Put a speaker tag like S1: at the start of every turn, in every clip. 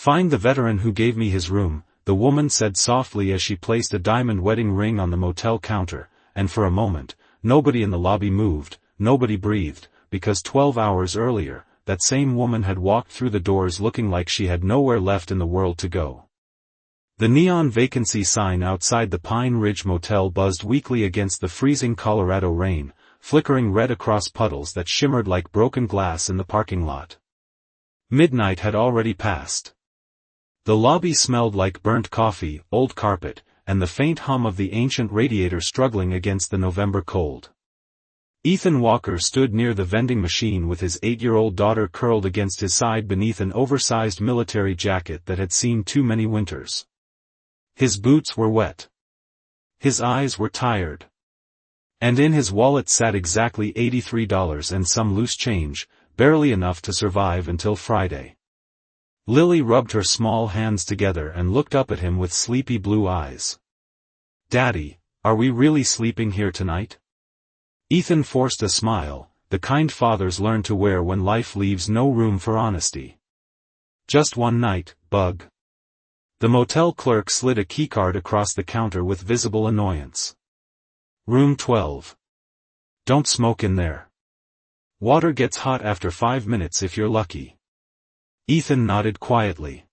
S1: "Find the veteran who gave me his room," the woman said softly as she placed a diamond wedding ring on the motel counter, and for a moment, nobody in the lobby moved, nobody breathed, because 12 hours earlier, that same woman had walked through the doors looking like she had nowhere left in the world to go. The neon vacancy sign outside the Pine Ridge Motel buzzed weakly against the freezing Colorado rain, flickering red across puddles that shimmered like broken glass in the parking lot. Midnight had already passed. The lobby smelled like burnt coffee, old carpet, and the faint hum of the ancient radiator struggling against the November cold. Ethan Walker stood near the vending machine with his 8-year-old daughter curled against his side beneath an oversized military jacket that had seen too many winters. His boots were wet. His eyes were tired. And in his wallet sat exactly $83 and some loose change, barely enough to survive until Friday. Lily rubbed her small hands together and looked up at him with sleepy blue eyes. "Daddy, are we really sleeping here tonight?" Ethan forced a smile, the kind fathers learn to wear when life leaves no room for honesty. "Just one night, bug." The motel clerk slid a keycard across the counter with visible annoyance. "Room 12. Don't smoke in there. Water gets hot after 5 minutes if you're lucky." Ethan nodded quietly.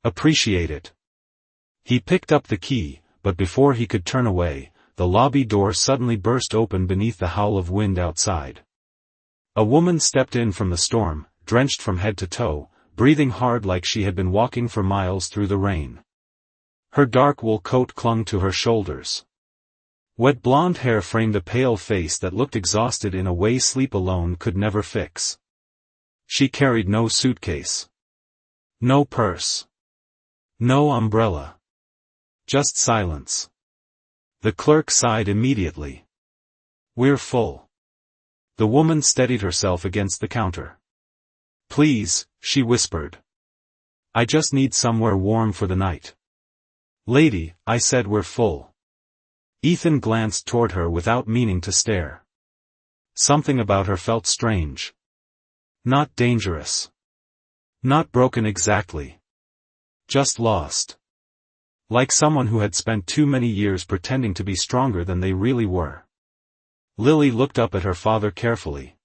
S1: "Appreciate it." He picked up the key, but before he could turn away, the lobby door suddenly burst open beneath the howl of wind outside. A woman stepped in from the storm, drenched from head to toe, breathing hard like she had been walking for miles through the rain. Her dark wool coat clung to her shoulders. Wet blonde hair framed a pale face that looked exhausted in a way sleep alone could never fix. She carried no suitcase. No purse. No umbrella. Just silence. The clerk sighed immediately. "We're full." The woman steadied herself against the counter. "Please," she whispered. "I just need somewhere warm for the night." "Lady, I said we're full." Ethan glanced toward her without meaning to stare. Something about her felt strange. Not dangerous. Not broken exactly. Just lost. Like someone who had spent too many years pretending to be stronger than they really were. Lily looked up at her father carefully.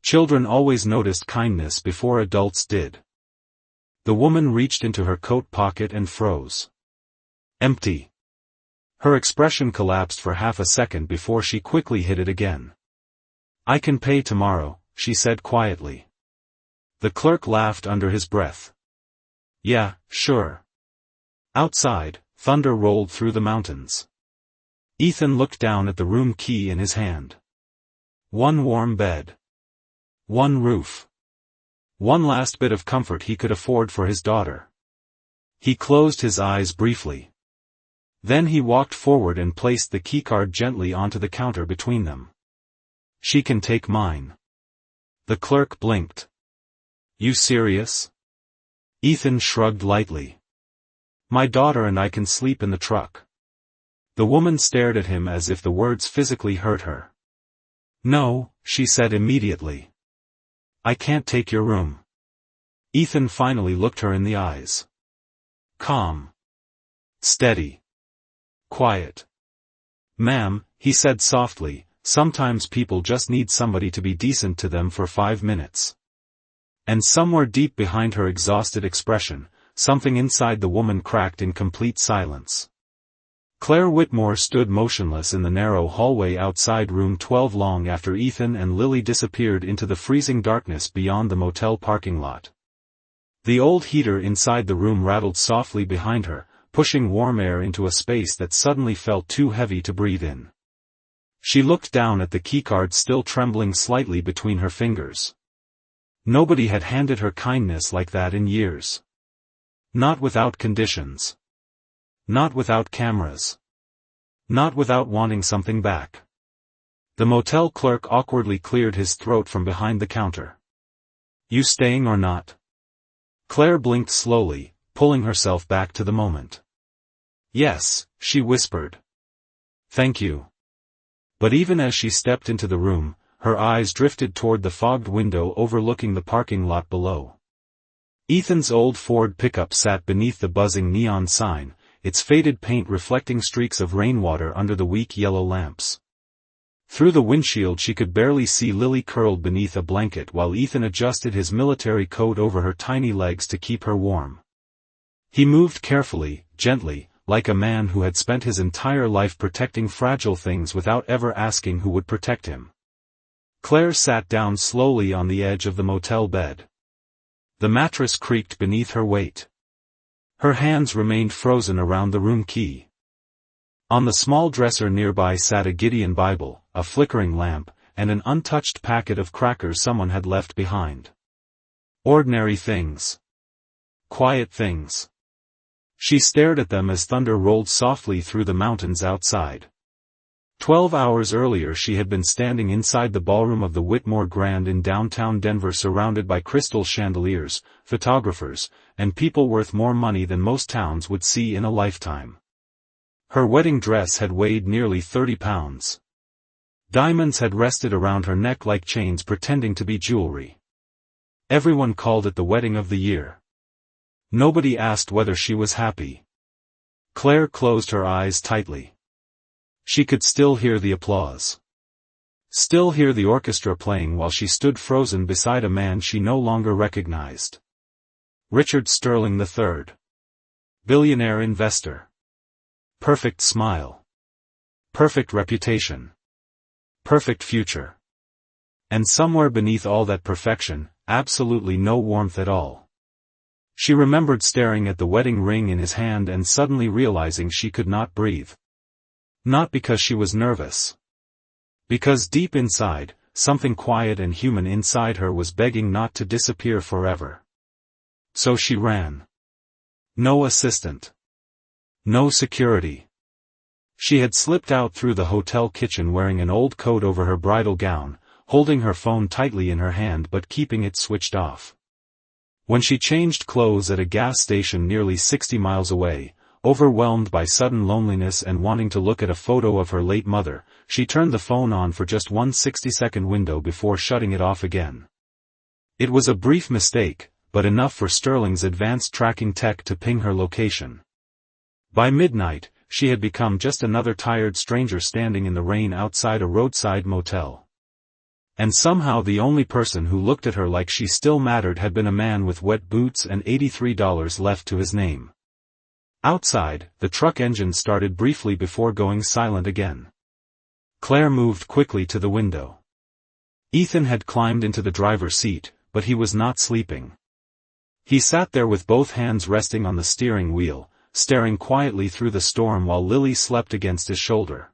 S1: Children always noticed kindness before adults did. The woman reached into her coat pocket and froze. Empty. Her expression collapsed for half a second before she quickly hit it again. "I can pay tomorrow," she said quietly. The clerk laughed under his breath. "Yeah, sure." Outside, thunder rolled through the mountains. Ethan looked down at the room key in his hand. One warm bed. One roof. One last bit of comfort he could afford for his daughter. He closed his eyes briefly. Then he walked forward and placed the keycard gently onto the counter between them. "She can take mine." The clerk blinked. "You serious?" Ethan shrugged lightly. "My daughter and I can sleep in the truck." The woman stared at him as if the words physically hurt her. "No," she said immediately. "I can't take your room." Ethan finally looked her in the eyes. Calm. Steady. Quiet. "Ma'am," he said softly, "sometimes people just need somebody to be decent to them for 5 minutes." And somewhere deep behind her exhausted expression, something inside the woman cracked in complete silence. Claire Whitmore stood motionless in the narrow hallway outside room 12 long after Ethan and Lily disappeared into the freezing darkness beyond the motel parking lot. The old heater inside the room rattled softly behind her, pushing warm air into a space that suddenly felt too heavy to breathe in. She looked down at the keycard still trembling slightly between her fingers. Nobody had handed her kindness like that in years. Not without conditions. Not without cameras. Not without wanting something back. The motel clerk awkwardly cleared his throat from behind the counter. "You staying or not?" Claire blinked slowly, pulling herself back to the moment. "Yes," she whispered. "Thank you." But even as she stepped into the room, her eyes drifted toward the fogged window overlooking the parking lot below. Ethan's old Ford pickup sat beneath the buzzing neon sign, its faded paint reflecting streaks of rainwater under the weak yellow lamps. Through the windshield she could barely see Lily curled beneath a blanket while Ethan adjusted his military coat over her tiny legs to keep her warm. He moved carefully, gently, like a man who had spent his entire life protecting fragile things without ever asking who would protect him. Claire sat down slowly on the edge of the motel bed. The mattress creaked beneath her weight. Her hands remained frozen around the room key. On the small dresser nearby sat a Gideon Bible, a flickering lamp, and an untouched packet of crackers someone had left behind. Ordinary things. Quiet things. She stared at them as thunder rolled softly through the mountains outside. 12 hours earlier she had been standing inside the ballroom of the Whitmore Grand in downtown Denver surrounded by crystal chandeliers, photographers, and people worth more money than most towns would see in a lifetime. Her wedding dress had weighed nearly 30 pounds. Diamonds had rested around her neck like chains pretending to be jewelry. Everyone called it the wedding of the year. Nobody asked whether she was happy. Claire closed her eyes tightly. She could still hear the applause. Still hear the orchestra playing while she stood frozen beside a man she no longer recognized. Richard Sterling III. Billionaire investor. Perfect smile. Perfect reputation. Perfect future. And somewhere beneath all that perfection, absolutely no warmth at all. She remembered staring at the wedding ring in his hand and suddenly realizing she could not breathe. Not because she was nervous. Because deep inside, something quiet and human inside her was begging not to disappear forever. So she ran. No assistant. No security. She had slipped out through the hotel kitchen wearing an old coat over her bridal gown, holding her phone tightly in her hand but keeping it switched off. When she changed clothes at a gas station nearly 60 miles away, overwhelmed by sudden loneliness and wanting to look at a photo of her late mother, she turned the phone on for just one 60-second window before shutting it off again. It was a brief mistake, but enough for Sterling's advanced tracking tech to ping her location. By midnight, she had become just another tired stranger standing in the rain outside a roadside motel. And somehow the only person who looked at her like she still mattered had been a man with wet boots and $83 left to his name. Outside, the truck engine started briefly before going silent again. Claire moved quickly to the window. Ethan had climbed into the driver's seat, but he was not sleeping. He sat there with both hands resting on the steering wheel, staring quietly through the storm while Lily slept against his shoulder.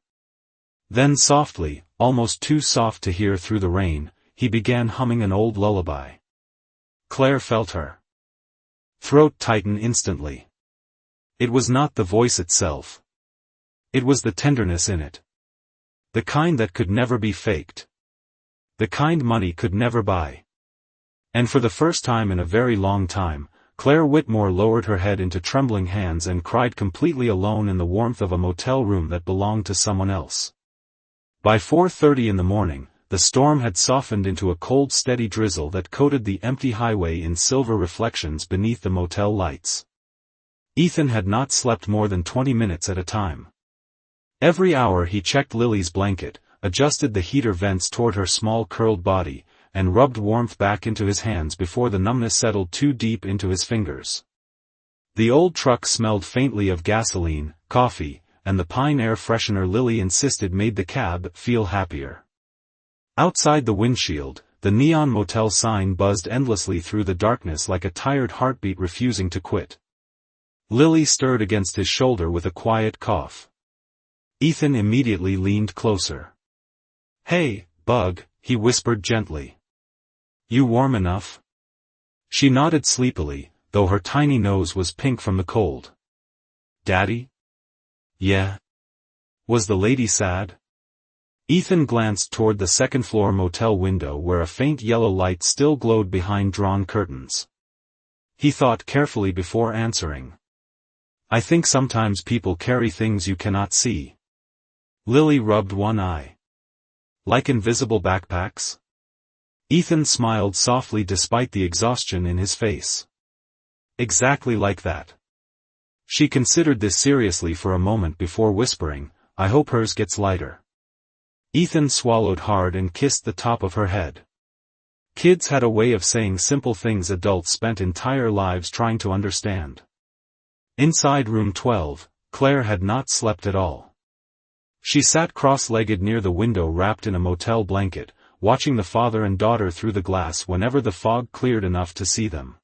S1: Then softly, almost too soft to hear through the rain, he began humming an old lullaby. Claire felt her throat tighten instantly. It was not the voice itself. It was the tenderness in it. The kind that could never be faked. The kind money could never buy. And for the first time in a very long time, Claire Whitmore lowered her head into trembling hands and cried completely alone in the warmth of a motel room that belonged to someone else. By 4:30 in the morning, the storm had softened into a cold steady drizzle that coated the empty highway in silver reflections beneath the motel lights. Ethan had not slept more than 20 minutes at a time. Every hour he checked Lily's blanket, adjusted the heater vents toward her small curled body, and rubbed warmth back into his hands before the numbness settled too deep into his fingers. The old truck smelled faintly of gasoline, coffee, and the pine air freshener Lily insisted made the cab feel happier. Outside the windshield, the neon motel sign buzzed endlessly through the darkness like a tired heartbeat refusing to quit. Lily stirred against his shoulder with a quiet cough. Ethan immediately leaned closer. "Hey, Bug," he whispered gently. "You warm enough?" She nodded sleepily, though her tiny nose was pink from the cold. "Daddy?" "Yeah." Was the lady sad? Ethan glanced toward the second-floor motel window where a faint yellow light still glowed behind drawn curtains. He thought carefully before answering. "I think sometimes people carry things you cannot see." Lily rubbed one eye. "Like invisible backpacks?" Ethan smiled softly despite the exhaustion in his face. Exactly like that. She considered this seriously for a moment before whispering, I hope hers gets lighter. Ethan swallowed hard and kissed the top of her head. Kids had a way of saying simple things adults spent entire lives trying to understand. Inside room 12, Claire had not slept at all. She sat cross-legged near the window wrapped in a motel blanket, watching the father and daughter through the glass whenever the fog cleared enough to see them.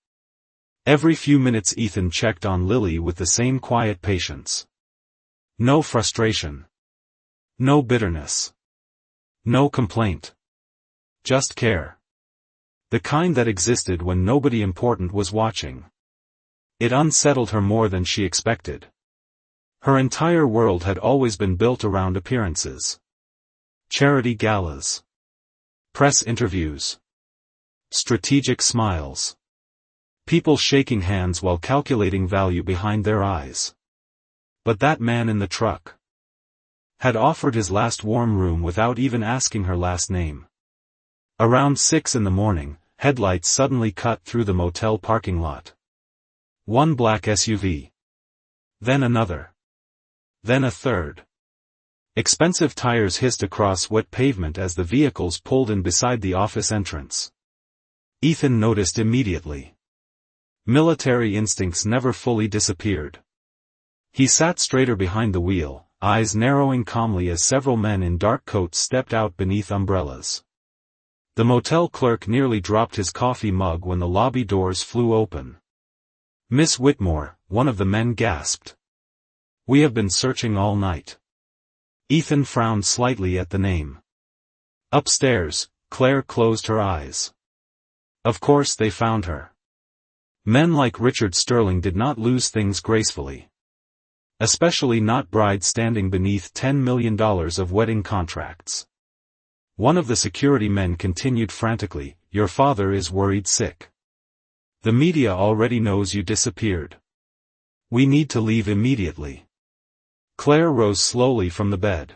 S1: Every few minutes Ethan checked on Lily with the same quiet patience. No frustration. No bitterness. No complaint. Just care. The kind that existed when nobody important was watching. It unsettled her more than she expected. Her entire world had always been built around appearances. Charity galas. Press interviews. Strategic smiles. People shaking hands while calculating value behind their eyes. But that man in the truck had offered his last warm room without even asking her last name. Around 6 in the morning, headlights suddenly cut through the motel parking lot. One black SUV. Then another. Then a third. Expensive tires hissed across wet pavement as the vehicles pulled in beside the office entrance. Ethan noticed immediately. Military instincts never fully disappeared. He sat straighter behind the wheel, eyes narrowing calmly as several men in dark coats stepped out beneath umbrellas. The motel clerk nearly dropped his coffee mug when the lobby doors flew open. Miss Whitmore, one of the men gasped. We have been searching all night. Ethan frowned slightly at the name. Upstairs, Claire closed her eyes. Of course they found her. Men like Richard Sterling did not lose things gracefully. Especially not brides standing beneath $10 million of wedding contracts. One of the security men continued frantically, Your father is worried sick. The media already knows you disappeared. We need to leave immediately. Claire rose slowly from the bed.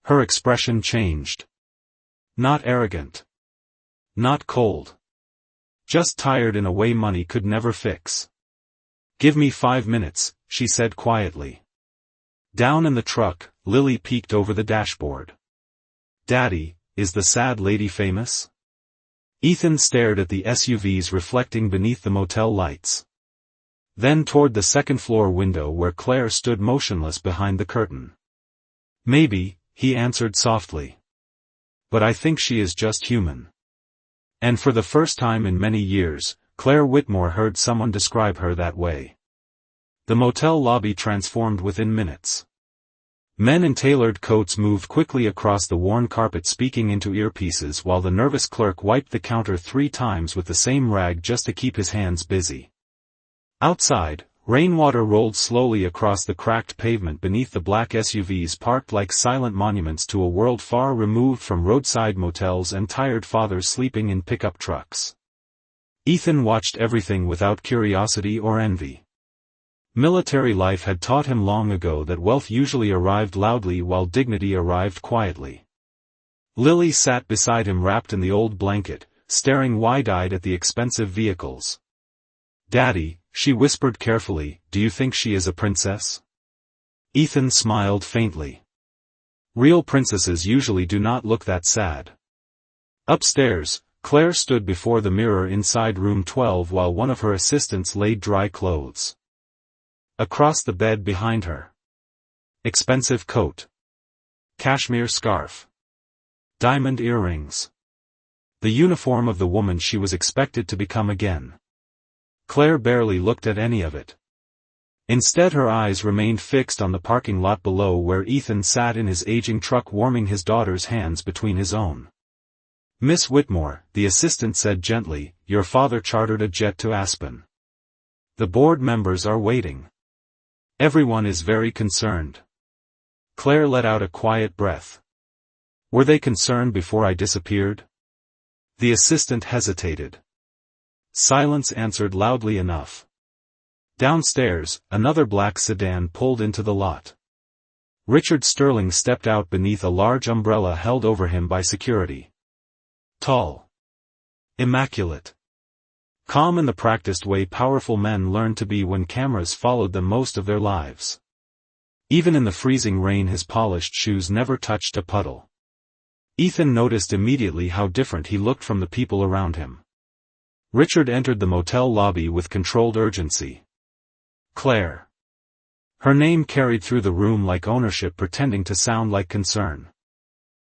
S1: Her expression changed. Not arrogant. Not cold. Just tired in a way money could never fix. Give me 5 minutes, she said quietly. Down in the truck, Lily peeked over the dashboard. Daddy, is the sad lady famous? Ethan stared at the SUVs reflecting beneath the motel lights. Then toward the second-floor window where Claire stood motionless behind the curtain. Maybe, he answered softly. But I think she is just human. And for the first time in many years, Claire Whitmore heard someone describe her that way. The motel lobby transformed within minutes. Men in tailored coats moved quickly across the worn carpet speaking into earpieces while the nervous clerk wiped the counter 3 times with the same rag just to keep his hands busy. Outside, rainwater rolled slowly across the cracked pavement beneath the black SUVs parked like silent monuments to a world far removed from roadside motels and tired fathers sleeping in pickup trucks. Ethan watched everything without curiosity or envy. Military life had taught him long ago that wealth usually arrived loudly while dignity arrived quietly. Lily sat beside him wrapped in the old blanket, staring wide-eyed at the expensive vehicles. Daddy, she whispered carefully, do you think she is a princess? Ethan smiled faintly. Real princesses usually do not look that sad. Upstairs, Claire stood before the mirror inside room 12 while one of her assistants laid dry clothes. Across the bed behind her. Expensive coat. Cashmere scarf. Diamond earrings. The uniform of the woman she was expected to become again. Claire barely looked at any of it. Instead her eyes remained fixed on the parking lot below where Ethan sat in his aging truck warming his daughter's hands between his own. Miss Whitmore, the assistant said gently, your father chartered a jet to Aspen. The board members are waiting. Everyone is very concerned. Claire let out a quiet breath. Were they concerned before I disappeared? The assistant hesitated. Silence answered loudly enough. Downstairs, another black sedan pulled into the lot. Richard Sterling stepped out beneath a large umbrella held over him by security. Tall. Immaculate. Calm in the practiced way powerful men learn to be when cameras followed them most of their lives. Even in the freezing rain his polished shoes never touched a puddle. Ethan noticed immediately how different he looked from the people around him. Richard entered the motel lobby with controlled urgency. Claire. Her name carried through the room like ownership pretending to sound like concern.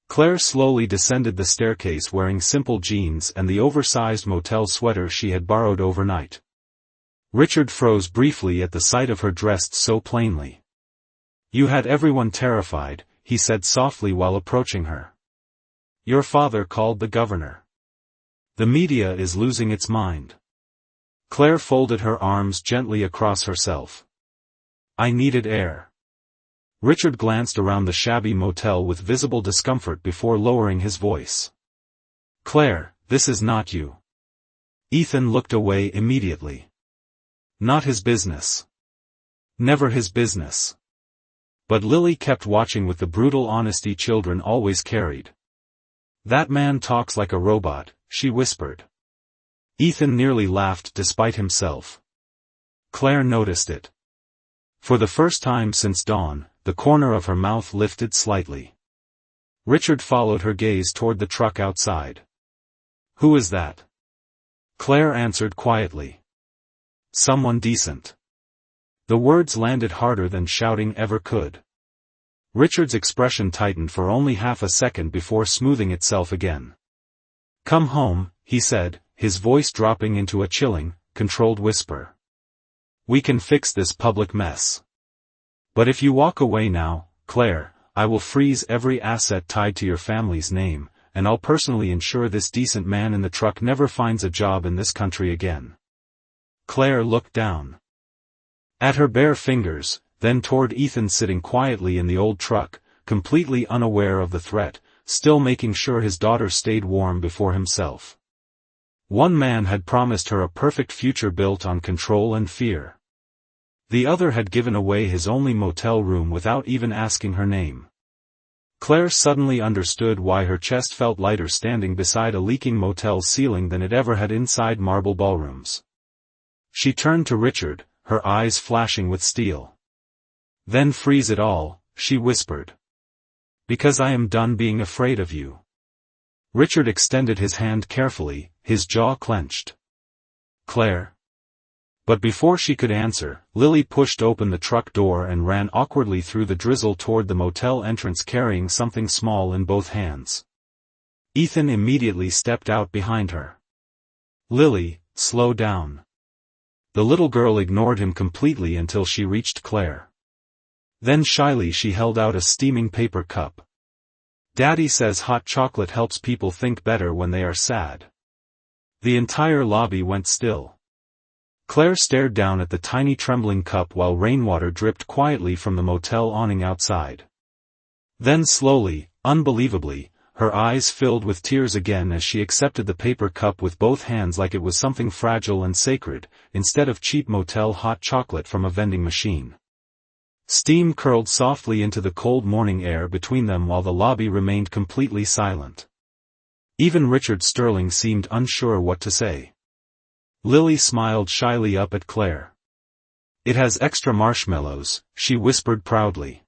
S1: Claire slowly descended the staircase wearing simple jeans and the oversized motel sweater she had borrowed overnight. Richard froze briefly at the sight of her dressed so plainly. You had everyone terrified, he said softly while approaching her. Your father called the governor. The media is losing its mind. Claire folded her arms gently across herself. I needed air. Richard glanced around the shabby motel with visible discomfort before lowering his voice. Claire, this is not you. Ethan looked away immediately. Not his business. Never his business. But Lily kept watching with the brutal honesty children always carried. That man talks like a robot, she whispered. Ethan nearly laughed despite himself. Claire noticed it. For the first time since dawn, the corner of her mouth lifted slightly. Richard followed her gaze toward the truck outside. Who is that? Claire answered quietly. Someone decent. The words landed harder than shouting ever could. Richard's expression tightened for only half a second before smoothing itself again. Come home, he said, his voice dropping into a chilling, controlled whisper. We can fix this public mess. But if you walk away now, Claire, I will freeze every asset tied to your family's name, and I'll personally ensure this decent man in the truck never finds a job in this country again. Claire looked down at her bare fingers, then toward Ethan sitting quietly in the old truck, completely unaware of the threat, still making sure his daughter stayed warm before himself. One man had promised her a perfect future built on control and fear. The other had given away his only motel room without even asking her name. Claire suddenly understood why her chest felt lighter standing beside a leaking motel ceiling than it ever had inside marble ballrooms. She turned to Richard, her eyes flashing with steel. Then freeze it all, she whispered. Because I am done being afraid of you. Richard extended his hand carefully, his jaw clenched. Claire. But before she could answer, Lily pushed open the truck door and ran awkwardly through the drizzle toward the motel entrance carrying something small in both hands. Ethan immediately stepped out behind her. Lily, slow down. The little girl ignored him completely until she reached Claire. Then shyly she held out a steaming paper cup. Daddy says hot chocolate helps people think better when they are sad. The entire lobby went still. Claire stared down at the tiny trembling cup while rainwater dripped quietly from the motel awning outside. Then slowly, unbelievably, her eyes filled with tears again as she accepted the paper cup with both hands like it was something fragile and sacred, instead of cheap motel hot chocolate from a vending machine. Steam curled softly into the cold morning air between them while the lobby remained completely silent. Even Richard Sterling seemed unsure what to say. Lily smiled shyly up at Claire. It has extra marshmallows, she whispered proudly.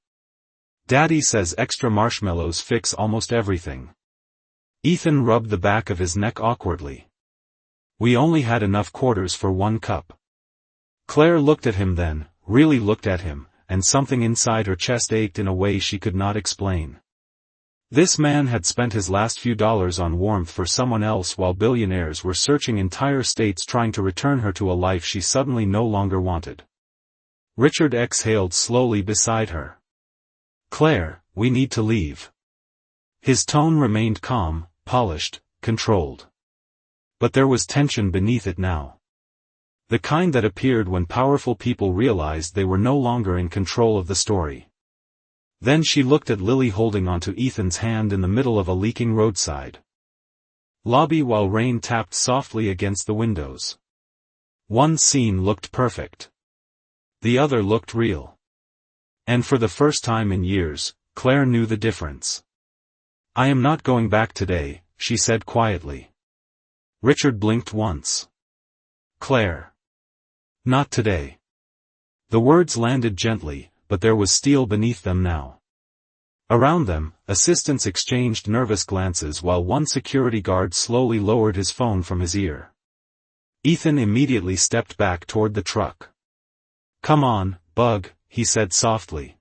S1: Daddy says extra marshmallows fix almost everything. Ethan rubbed the back of his neck awkwardly. We only had enough quarters for one cup. Claire looked at him then, really looked at him, and something inside her chest ached in a way she could not explain. This man had spent his last few dollars on warmth for someone else while billionaires were searching entire states trying to return her to a life she suddenly no longer wanted. Richard exhaled slowly beside her. Claire, we need to leave. His tone remained calm, polished, controlled. But there was tension beneath it now. The kind that appeared when powerful people realized they were no longer in control of the story. Then she looked at Lily holding onto Ethan's hand in the middle of a leaking roadside lobby while rain tapped softly against the windows. One scene looked perfect. The other looked real. And for the first time in years, Claire knew the difference. I am not going back today, she said quietly. Richard blinked once. Claire. Not today. The words landed gently, but there was steel beneath them now. Around them, assistants exchanged nervous glances while one security guard slowly lowered his phone from his ear. Ethan immediately stepped back toward the truck. "Come on, Bug," he said softly.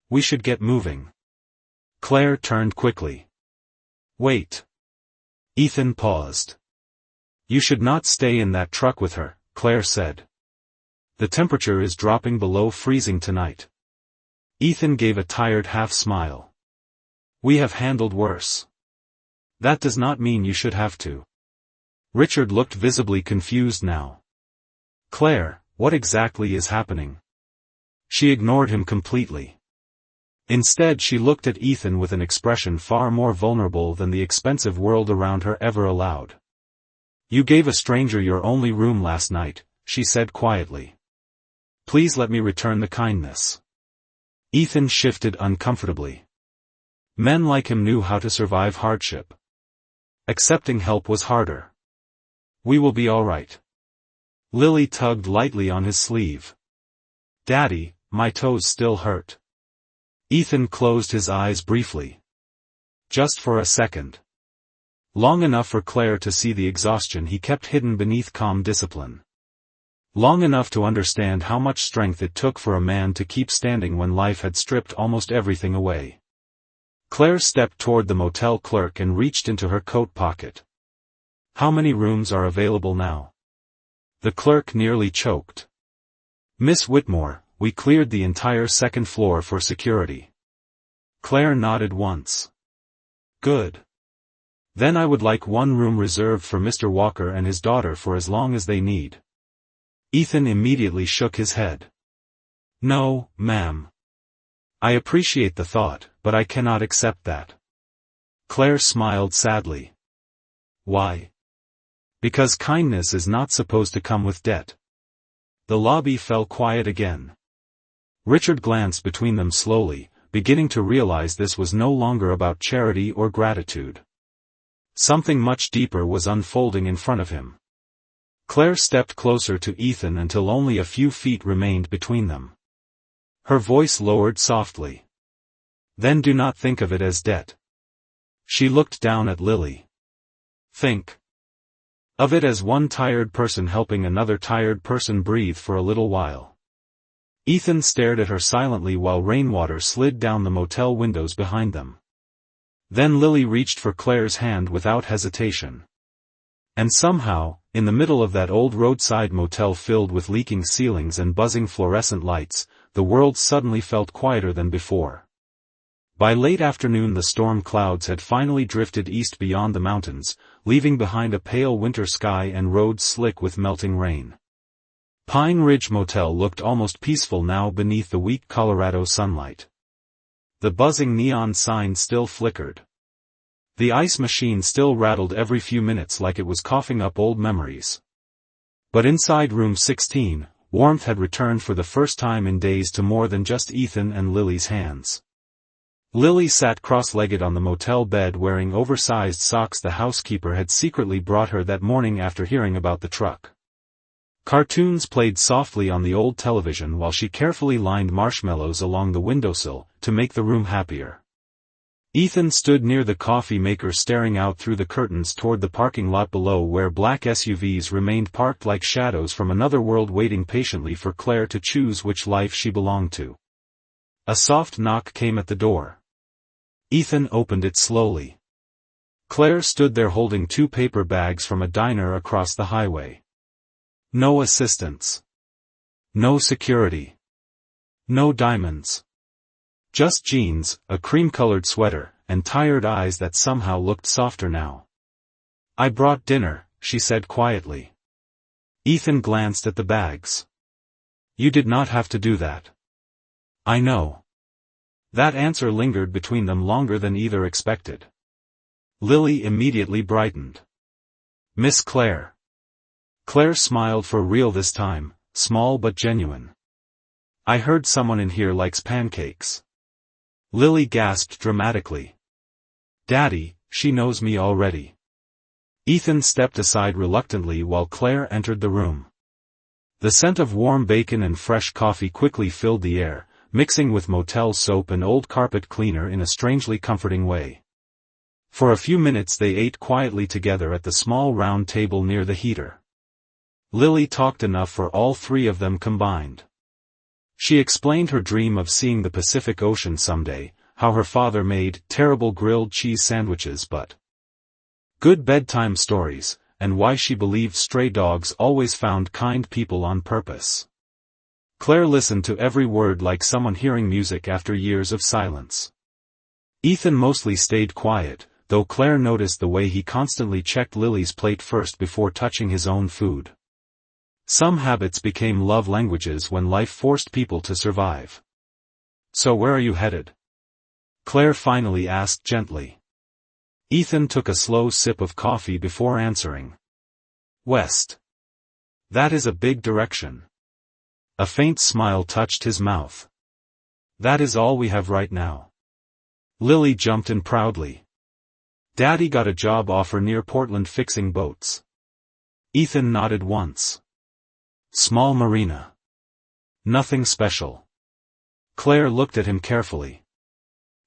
S1: "We should get moving." Claire turned quickly. "Wait." Ethan paused. "You should not stay in that truck with her," Claire said. "The temperature is dropping below freezing tonight." Ethan gave a tired half-smile. "We have handled worse." "That does not mean you should have to." Richard looked visibly confused now. "Claire, what exactly is happening?" She ignored him completely. Instead she looked at Ethan with an expression far more vulnerable than the expensive world around her ever allowed. "You gave a stranger your only room last night," she said quietly. "Please let me return the kindness." Ethan shifted uncomfortably. Men like him knew how to survive hardship. Accepting help was harder. "We will be all right." Lily tugged lightly on his sleeve. "Daddy, my toes still hurt." Ethan closed his eyes briefly. Just for a second. Long enough for Claire to see the exhaustion he kept hidden beneath calm discipline. Long enough to understand how much strength it took for a man to keep standing when life had stripped almost everything away. Claire stepped toward the motel clerk and reached into her coat pocket. "How many rooms are available now?" The clerk nearly choked. "Miss Whitmore, we cleared the entire second floor for security." Claire nodded once. "Good. Then I would like one room reserved for Mr. Walker and his daughter for as long as they need." Ethan immediately shook his head. "No, ma'am. I appreciate the thought, but I cannot accept that." Claire smiled sadly. "Why?" "Because kindness is not supposed to come with debt." The lobby fell quiet again. Richard glanced between them slowly, beginning to realize this was no longer about charity or gratitude. Something much deeper was unfolding in front of him. Claire stepped closer to Ethan until only a few feet remained between them. Her voice lowered softly. "Then do not think of it as debt." She looked down at Lily. "Think of it as one tired person helping another tired person breathe for a little while." Ethan stared at her silently while rainwater slid down the motel windows behind them. Then Lily reached for Claire's hand without hesitation. And somehow, in the middle of that old roadside motel filled with leaking ceilings and buzzing fluorescent lights, the world suddenly felt quieter than before. By late afternoon the storm clouds had finally drifted east beyond the mountains, leaving behind a pale winter sky and roads slick with melting rain. Pine Ridge Motel looked almost peaceful now beneath the weak Colorado sunlight. The buzzing neon sign still flickered. The ice machine still rattled every few minutes like it was coughing up old memories. But inside room 16, warmth had returned for the first time in days to more than just Ethan and Lily's hands. Lily sat cross-legged on the motel bed wearing oversized socks the housekeeper had secretly brought her that morning after hearing about the truck. Cartoons played softly on the old television while she carefully lined marshmallows along the windowsill, to make the room happier. Ethan stood near the coffee maker staring out through the curtains toward the parking lot below where black SUVs remained parked like shadows from another world waiting patiently for Claire to choose which life she belonged to. A soft knock came at the door. Ethan opened it slowly. Claire stood there holding 2 paper bags from a diner across the highway. No assistants. No security. No diamonds. Just jeans, a cream-colored sweater, and tired eyes that somehow looked softer now. "I brought dinner," she said quietly. Ethan glanced at the bags. "You did not have to do that." "I know." That answer lingered between them longer than either expected. Lily immediately brightened. "Miss Claire." Claire smiled for real this time, small but genuine. "I heard someone in here likes pancakes." Lily gasped dramatically. "Daddy, she knows me already." Ethan stepped aside reluctantly while Claire entered the room. The scent of warm bacon and fresh coffee quickly filled the air, mixing with motel soap and old carpet cleaner in a strangely comforting way. For a few minutes they ate quietly together at the small round table near the heater. Lily talked enough for all three of them combined. She explained her dream of seeing the Pacific Ocean someday, how her father made terrible grilled cheese sandwiches but good bedtime stories, and why she believed stray dogs always found kind people on purpose. Claire listened to every word like someone hearing music after years of silence. Ethan mostly stayed quiet, though Claire noticed the way he constantly checked Lily's plate first before touching his own food. Some habits became love languages when life forced people to survive. "So where are you headed?" Claire finally asked gently. Ethan took a slow sip of coffee before answering. "West. That is a big direction." A faint smile touched his mouth. "That is all we have right now." Lily jumped in proudly. "Daddy got a job offer near Portland fixing boats." Ethan nodded once. "Small marina. Nothing special." Claire looked at him carefully.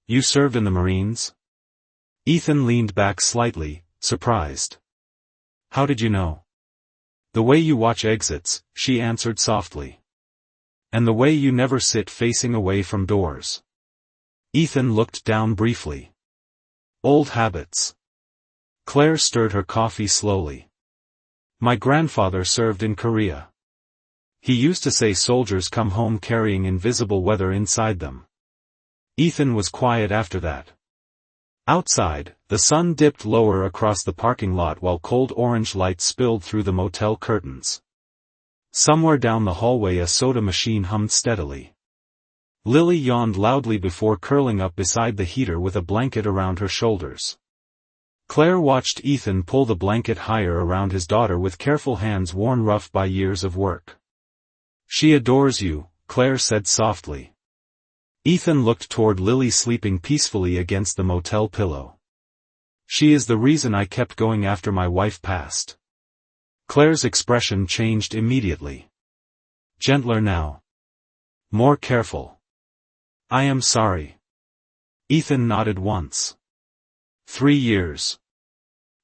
S1: "You served in the Marines?" Ethan leaned back slightly, surprised. "How did you know?" "The way you watch exits," she answered softly. "And the way you never sit facing away from doors." Ethan looked down briefly. "Old habits." Claire stirred her coffee slowly. "My grandfather served in Korea. He used to say soldiers come home carrying invisible weather inside them." Ethan was quiet after that. Outside, the sun dipped lower across the parking lot while cold orange light spilled through the motel curtains. Somewhere down the hallway a soda machine hummed steadily. Lily yawned loudly before curling up beside the heater with a blanket around her shoulders. Claire watched Ethan pull the blanket higher around his daughter with careful hands worn rough by years of work. "She adores you," Claire said softly. Ethan looked toward Lily sleeping peacefully against the motel pillow. "She is the reason I kept going after my wife passed." Claire's expression changed immediately. "Gentler now. More careful." "I am sorry." Ethan nodded once. 3 years.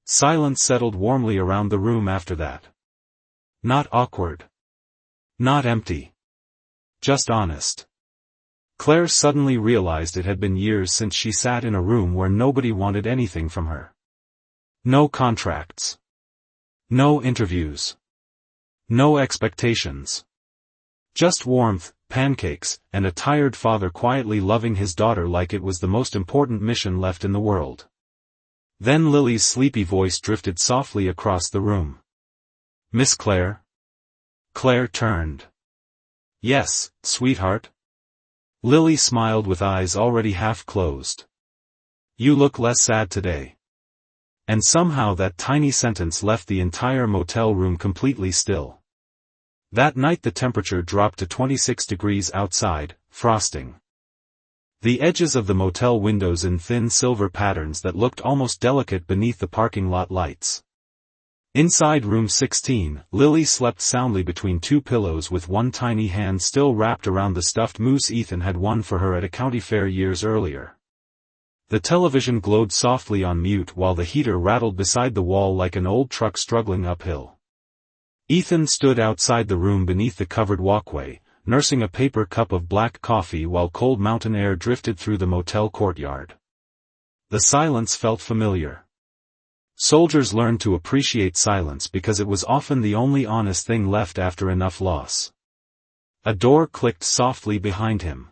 S1: Silence settled warmly around the room after that. Not awkward. Not empty. Just honest. Claire suddenly realized it had been years since she sat in a room where nobody wanted anything from her. No contracts. No interviews. No expectations. Just warmth, pancakes, and a tired father quietly loving his daughter like it was the most important mission left in the world. Then Lily's sleepy voice drifted softly across the room. "Miss Claire?" Claire turned. "Yes, sweetheart?" Lily smiled with eyes already half closed. "You look less sad today." And somehow that tiny sentence left the entire motel room completely still. That night the temperature dropped to 26 degrees outside, frosting the edges of the motel windows in thin silver patterns that looked almost delicate beneath the parking lot lights. Inside room 16, Lily slept soundly between two pillows with one tiny hand still wrapped around the stuffed moose Ethan had won for her at a county fair years earlier. The television glowed softly on mute while the heater rattled beside the wall like an old truck struggling uphill. Ethan stood outside the room beneath the covered walkway, nursing a paper cup of black coffee while cold mountain air drifted through the motel courtyard. The silence felt familiar. Soldiers learned to appreciate silence because it was often the only honest thing left after enough loss. A door clicked softly behind him.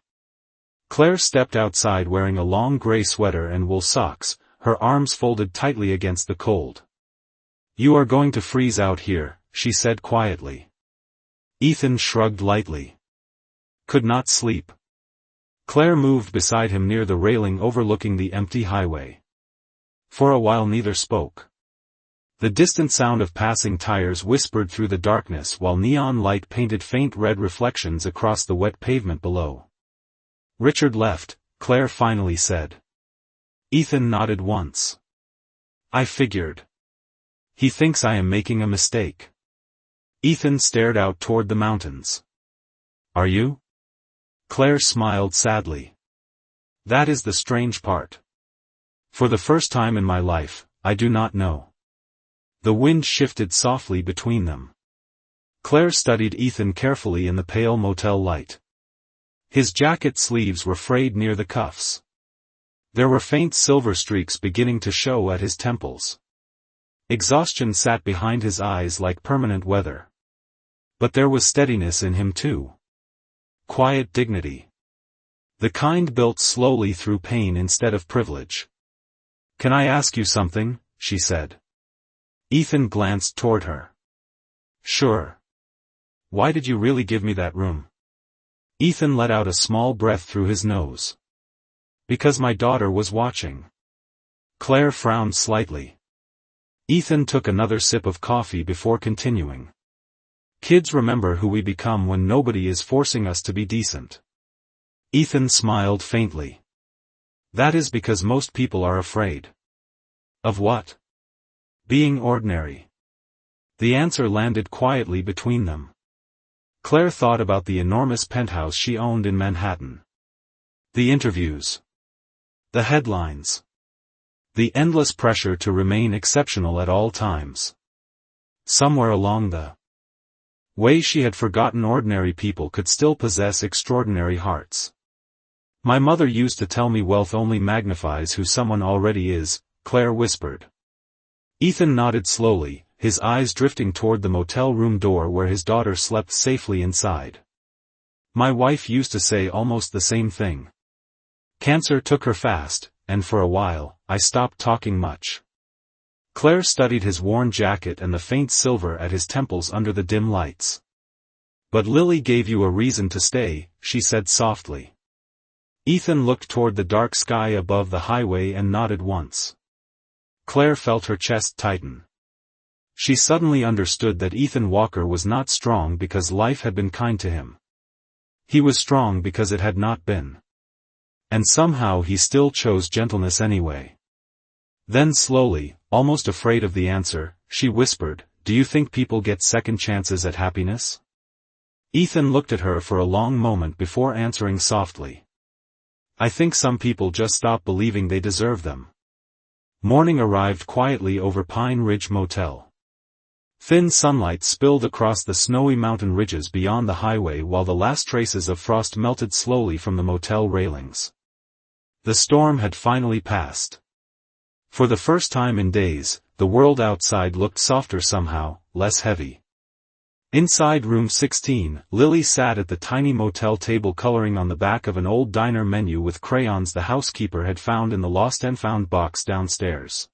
S1: Claire stepped outside wearing a long gray sweater and wool socks, her arms folded tightly against the cold. "You are going to freeze out here," she said quietly. Ethan shrugged lightly. "Could not sleep." Claire moved beside him near the railing overlooking the empty highway. For a while neither spoke. The distant sound of passing tires whispered through the darkness while neon light painted faint red reflections across the wet pavement below. "Richard left," Claire finally said. Ethan nodded once. "I figured. He thinks I am making a mistake. Ethan stared out toward the mountains. Are you? Claire smiled sadly. That is the strange part. For the first time in my life, I do not know. The wind shifted softly between them. Claire studied Ethan carefully in the pale motel light. His jacket sleeves were frayed near the cuffs. There were faint silver streaks beginning to show at his temples. Exhaustion sat behind his eyes like permanent weather. But there was steadiness in him too. Quiet dignity. The kind built slowly through pain instead of privilege. Can I ask you something? She said. Ethan glanced toward her. Sure. Why did you really give me that room? Ethan let out a small breath through his nose. Because my daughter was watching. Claire frowned slightly. Ethan took another sip of coffee before continuing. Kids remember who we become when nobody is forcing us to be decent. Ethan smiled faintly. That is because most people are afraid. Of what? Being ordinary. The answer landed quietly between them. Claire thought about the enormous penthouse she owned in Manhattan. The interviews. The headlines. The endless pressure to remain exceptional at all times. Somewhere along the way she had forgotten ordinary people could still possess extraordinary hearts. My mother used to tell me wealth only magnifies who someone already is, Claire whispered. Ethan nodded slowly, his eyes drifting toward the motel room door where his daughter slept safely inside. My wife used to say almost the same thing. Cancer took her fast, and for a while, I stopped talking much. Claire studied his worn jacket and the faint silver at his temples under the dim lights. But Lily gave you a reason to stay, she said softly. Ethan looked toward the dark sky above the highway and nodded once. Claire felt her chest tighten. She suddenly understood that Ethan Walker was not strong because life had been kind to him. He was strong because it had not been. And somehow he still chose gentleness anyway. Then slowly, almost afraid of the answer, she whispered, "Do you think people get second chances at happiness?" Ethan looked at her for a long moment before answering softly. "I think some people just stop believing they deserve them." Morning arrived quietly over Pine Ridge Motel. Thin sunlight spilled across the snowy mountain ridges beyond the highway while the last traces of frost melted slowly from the motel railings. The storm had finally passed. For the first time in days, the world outside looked softer somehow, less heavy. Inside room 16, Lily sat at the tiny motel table coloring on the back of an old diner menu with crayons the housekeeper had found in the lost and found box downstairs.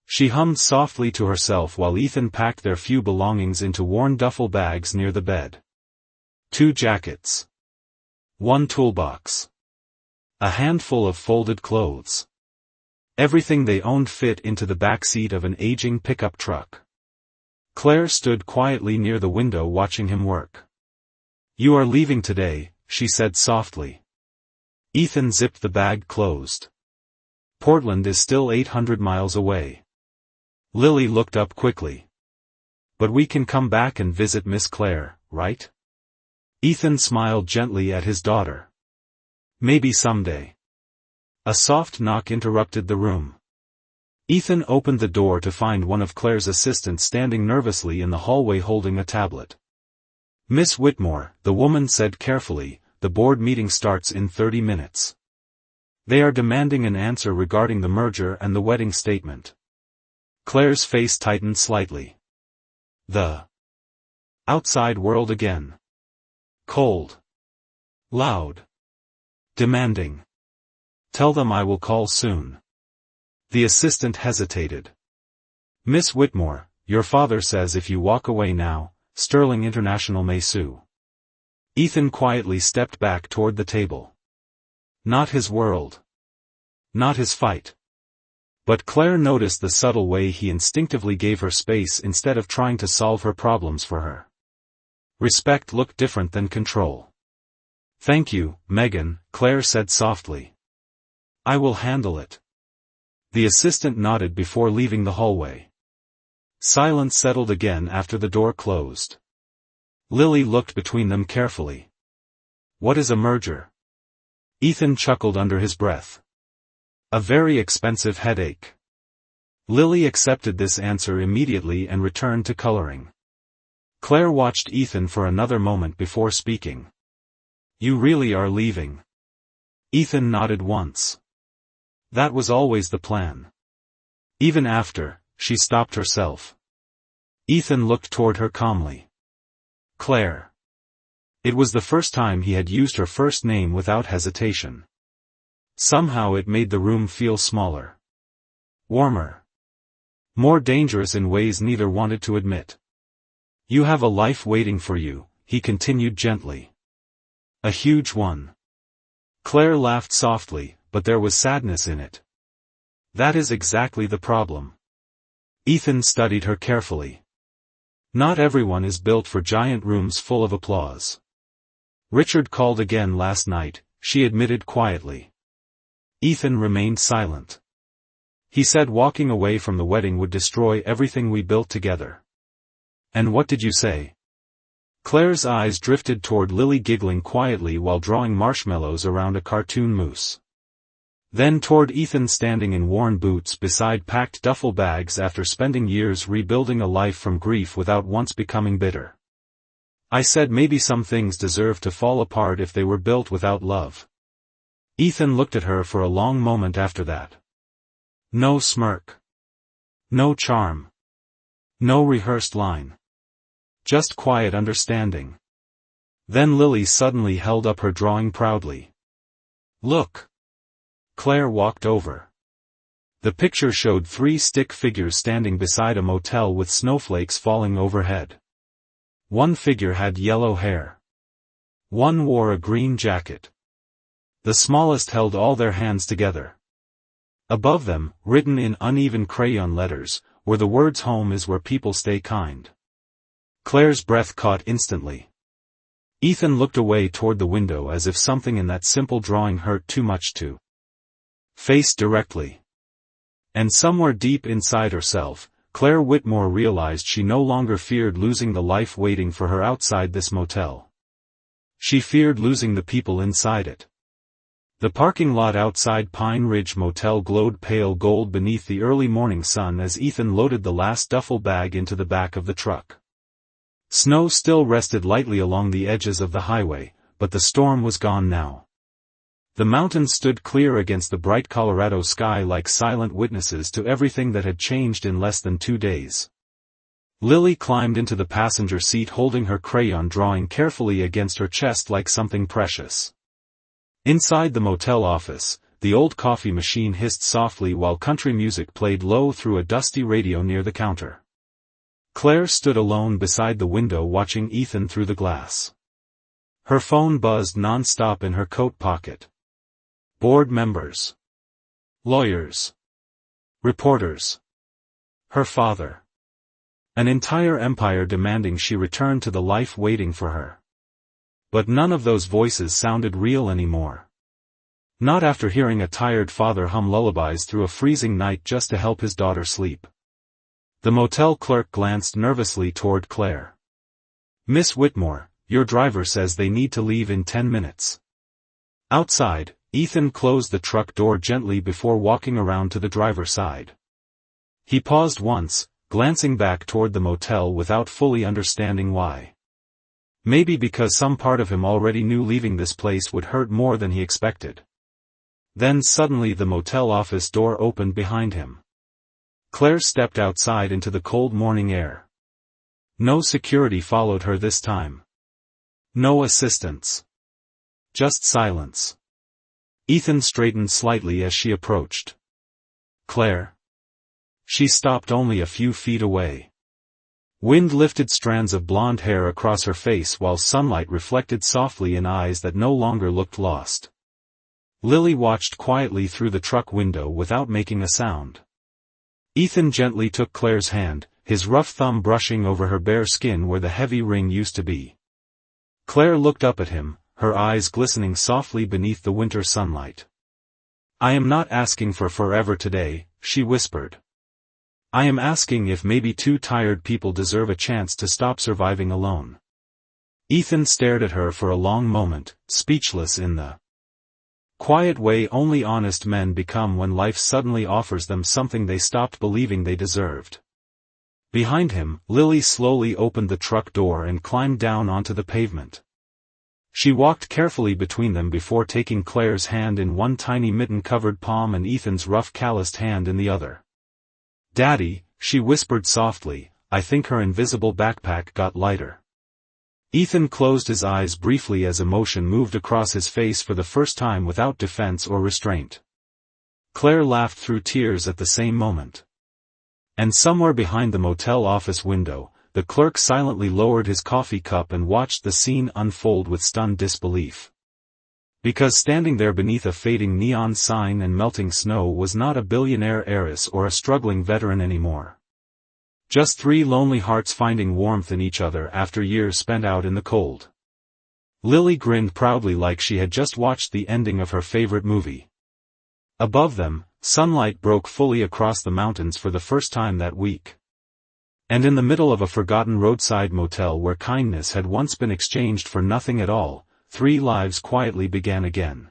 S1: She hummed softly to herself while Ethan packed their few belongings into worn duffel bags near the bed. 2 jackets. 1 toolbox. A handful of folded clothes. Everything they owned fit into the back seat of an aging pickup truck. Claire stood quietly near the window watching him work. "You are leaving today," she said softly. Ethan zipped the bag closed. "Portland is still 800 miles away." Lily looked up quickly. "But we can come back and visit Miss Claire, right?" Ethan smiled gently at his daughter. "Maybe someday." A soft knock interrupted the room. Ethan opened the door to find one of Claire's assistants standing nervously in the hallway holding a tablet. "Miss Whitmore," the woman said carefully, "the board meeting starts in 30 minutes. They are demanding an answer regarding the merger and the wedding statement." Claire's face tightened slightly. The outside world again. Cold. Loud. Demanding. "Tell them I will call soon." The assistant hesitated. "Miss Whitmore, your father says if you walk away now, Sterling International may sue." Ethan quietly stepped back toward the table. Not his world. Not his fight. But Claire noticed the subtle way he instinctively gave her space instead of trying to solve her problems for her. Respect looked different than control. "Thank you, Megan," Claire said softly. "I will handle it." The assistant nodded before leaving the hallway. Silence settled again after the door closed. Lily looked between them carefully. What is a merger? Ethan chuckled under his breath. A very expensive headache. Lily accepted this answer immediately and returned to coloring. Claire watched Ethan for another moment before speaking. You really are leaving? Ethan nodded once. That was always the plan. Even after, she stopped herself. Ethan looked toward her calmly. Claire. It was the first time he had used her first name without hesitation. Somehow it made the room feel smaller. Warmer. More dangerous in ways neither wanted to admit. You have a life waiting for you, he continued gently. A huge one. Claire laughed softly, but there was sadness in it. That is exactly the problem. Ethan studied her carefully. Not everyone is built for giant rooms full of applause. Richard called again last night, she admitted quietly. Ethan remained silent. He said walking away from the wedding would destroy everything we built together. And what did you say? Claire's eyes drifted toward Lily, giggling quietly while drawing marshmallows around a cartoon moose. Then toward Ethan standing in worn boots beside packed duffel bags after spending years rebuilding a life from grief without once becoming bitter. I said maybe some things deserve to fall apart if they were built without love. Ethan looked at her for a long moment after that. No smirk. No charm. No rehearsed line. Just quiet understanding. Then Lily suddenly held up her drawing proudly. Look. Claire walked over. The picture showed 3 stick figures standing beside a motel with snowflakes falling overhead. One figure had yellow hair. One wore a green jacket. The smallest held all their hands together. Above them, written in uneven crayon letters, were the words "Home is where people stay kind." Claire's breath caught instantly. Ethan looked away toward the window as if something in that simple drawing hurt too much to face directly. And somewhere deep inside herself, Claire Whitmore realized she no longer feared losing the life waiting for her outside this motel. She feared losing the people inside it. The parking lot outside Pine Ridge Motel glowed pale gold beneath the early morning sun as Ethan loaded the last duffel bag into the back of the truck. Snow still rested lightly along the edges of the highway, but the storm was gone now. The mountains stood clear against the bright Colorado sky like silent witnesses to everything that had changed in less than 2 days. Lily climbed into the passenger seat holding her crayon drawing carefully against her chest like something precious. Inside the motel office, the old coffee machine hissed softly while country music played low through a dusty radio near the counter. Claire stood alone beside the window watching Ethan through the glass. Her phone buzzed non-stop in her coat pocket. Board members. Lawyers. Reporters. Her father. An entire empire demanding she return to the life waiting for her. But none of those voices sounded real anymore. Not after hearing a tired father hum lullabies through a freezing night just to help his daughter sleep. The motel clerk glanced nervously toward Claire. Miss Whitmore, your driver says they need to leave in 10 minutes. Outside, Ethan closed the truck door gently before walking around to the driver's side. He paused once, glancing back toward the motel without fully understanding why. Maybe because some part of him already knew leaving this place would hurt more than he expected. Then suddenly the motel office door opened behind him. Claire stepped outside into the cold morning air. No security followed her this time. No assistants. Just silence. Ethan straightened slightly as she approached. Claire. She stopped only a few feet away. Wind lifted strands of blonde hair across her face while sunlight reflected softly in eyes that no longer looked lost. Lily watched quietly through the truck window without making a sound. Ethan gently took Claire's hand, his rough thumb brushing over her bare skin where the heavy ring used to be. Claire looked up at him, her eyes glistening softly beneath the winter sunlight. I am not asking for forever today, she whispered. I am asking if maybe two tired people deserve a chance to stop surviving alone. Ethan stared at her for a long moment, speechless in the quiet way only honest men become when life suddenly offers them something they stopped believing they deserved. Behind him, Lily slowly opened the truck door and climbed down onto the pavement. She walked carefully between them before taking Claire's hand in one tiny mitten-covered palm and Ethan's rough calloused hand in the other. "Daddy," she whispered softly, I think her invisible backpack got lighter. Ethan closed his eyes briefly as emotion moved across his face for the first time without defense or restraint. Claire laughed through tears at the same moment. And somewhere behind the motel office window, the clerk silently lowered his coffee cup and watched the scene unfold with stunned disbelief. Because standing there beneath a fading neon sign and melting snow was not a billionaire heiress or a struggling veteran anymore. Just three lonely hearts finding warmth in each other after years spent out in the cold. Lily grinned proudly like she had just watched the ending of her favorite movie. Above them, sunlight broke fully across the mountains for the first time that week. And in the middle of a forgotten roadside motel where kindness had once been exchanged for nothing at all, three lives quietly began again.